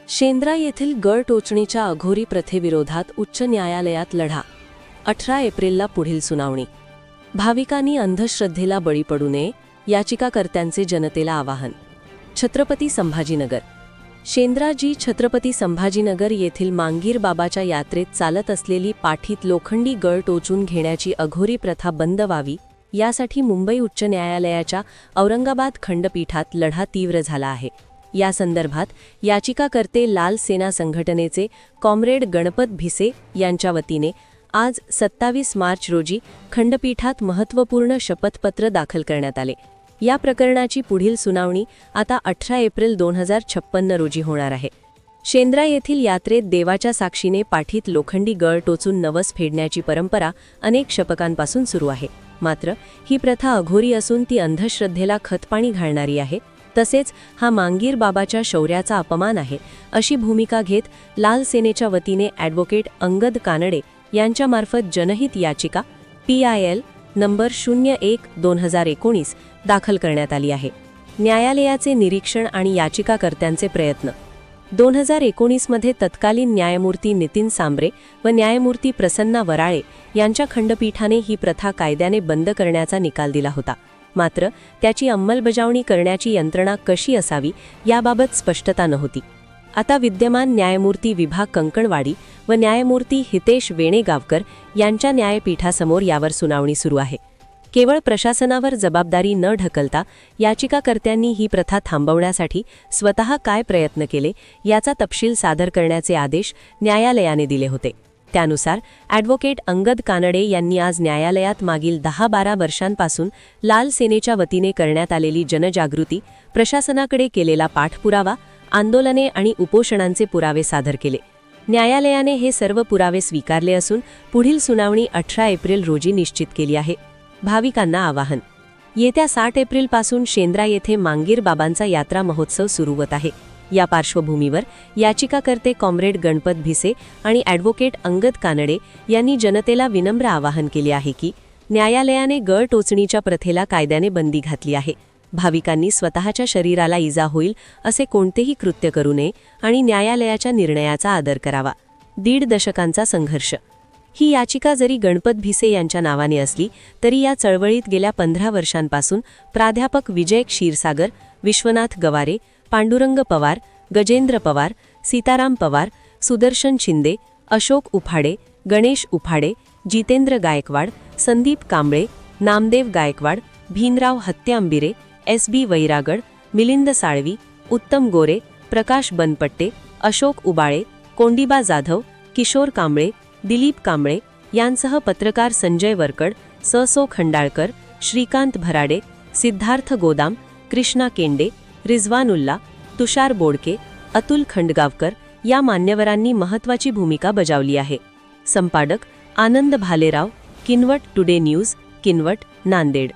शेंद्रा येथील गळ टोचणीच्या अघोरी प्रथेविरोधात उच्च न्यायालयात लढा. 18 एप्रिलला पुढील सुनावणी. भाविकांनी अंधश्रद्धेला बळी पडू नये, याचिकाकर्त्यांचे जनतेला आवाहन. छत्रपती संभाजीनगर. शेंद्राजी छत्रपती संभाजीनगर येथील मांगीर बाबाच्या यात्रेत चालत असलेली पाठीत लोखंडी गळ टोचून घेण्याची अघोरी प्रथा बंद व्हावी, यासाठी मुंबई उच्च न्यायालयाच्या औरंगाबाद खंडपीठात लढा तीव्र झाला आहे. या संदर्भात याचिकाकर्ते लाल सेना संघटनेचे कॉम्रेड गणपत भिसे यांच्या वतीने आज 27 मार्च रोजी खंडपीठात महत्त्वपूर्ण शपथपत्र दाखल करण्यात आले. या प्रकरणाची पुढील सुनावणी आता 18 एप्रिल 2056 रोजी होणार आहे. शेंद्रा येथील यात्रेत देवाच्या साक्षीने पाठीत लोखंडी गळ टोचून नवस फेडण्याची परंपरा अनेक शतकांपासून सुरू आहे. मात्र ही प्रथा अघोरी असून ती अंधश्रद्धेला खतपाणी घालणारी आहे. तसेच हा मांगीर बाबाच्या शौर्याचा अपमान आहे, अशी भूमिका घेत लाल सेनेच्या वतीने ॲडव्होकेट अंगद कानडे यांच्यामार्फत जनहित याचिका PIL नंबर 01/2019 दाखल करण्यात आली आहे. न्यायालयाचे निरीक्षण आणि याचिकाकर्त्यांचे प्रयत्न. 2019 मध्ये तत्कालीन न्यायमूर्ती नितीन सांबरे व न्यायमूर्ती प्रसन्ना वराळे यांच्या खंडपीठाने ही प्रथा कायद्याने बंद करण्याचा निकाल दिला होता. मात्र त्याची अंमलबजावणी करण्याची यंत्रणा कशी असावी याबाबत स्पष्टता नव्हती. आता विद्यमान न्यायमूर्ती विभा कंकणवाडी व न्यायमूर्ती हितेश वेणेगावकर यांच्या न्यायपीठासमोर यावर सुनावणी सुरू आहे. केवळ प्रशासनावर जबाबदारी न ढकलता याचिकाकर्त्यांनी ही प्रथा थांबवण्यासाठी स्वतः काय प्रयत्न केले याचा तपशील सादर करण्याचे आदेश न्यायालयाने दिले होते. त्यानुसार ॲडव्होकेट अंगद कानडे यांनी आज न्यायालयात मागील 10-12 वर्षांपासून लाल सेनेच्या वतीने करण्यात आलेली जनजागृती, प्रशासनाकडे केलेला पाठपुरावा, आंदोलने आणि उपोषणांचे पुरावे सादर केले. न्यायालयाने हे सर्व पुरावे स्वीकारले असून पुढील सुनावणी 18 एप्रिल रोजी निश्चित केली आहे. भाविकांना आवाहन. येत्या 60 एप्रिलपासून शेंद्रा येथे मांगीर बाबांचा यात्रा महोत्सव सुरू होत आहे. या पार्श्वभूमीवर याचिकाकर्ते कॉम्रेड गणपत भिसे आणि ॲडव्होकेट अंगद कानडे यांनी जनतेला विनम्र आवाहन केले आहे की न्यायालयाने गळ टोचणीच्या प्रथेला कायद्याने बंदी घातली आहे. भाविकांनी स्वतःच्या शरीराला इजा होईल असे कोणतेही कृत्य करू नये आणि न्यायालयाच्या निर्णयाचा आदर करावा. 1.5 दशकांचा संघर्ष. ही याचिका जरी गणपत भिसे यांच्या नावाने असली तरी या चळवळीत गेल्या 15 वर्षांपासून प्राध्यापक विजय क्षीरसागर, विश्वनाथ गवारे, पांडुरंग पवार, गजेंद्र पवार, सीताराम पवार, सुदर्शन शिंदे, अशोक उफाडे, गणेश उफाडे, जितेंद्र गायकवाड, संदीप कांबळे, नामदेव गायकवाड, भीमराव हत्यांबिरे, SB वैरागड, मिलिंद साळवी, उत्तम गोरे, प्रकाश बनपट्टे, अशोक उबाळे, कोंडिबा जाधव, किशोर कांबळे, दिलीप कांबळे यांसह पत्रकार संजय वरकड, ससो खंडाळकर, श्रीकांत भराडे, सिद्धार्थ गोदाम, कृष्णा केंडे, रिझवानुल्ला, तुषार बोडके, अतुल खंडगावकर या मान्यवरांनी महत्त्वाची भूमिका बजावली आहे. संपादक आनंद भालेराव, किनवट टुडे न्यूज, किनवट, नांदेड.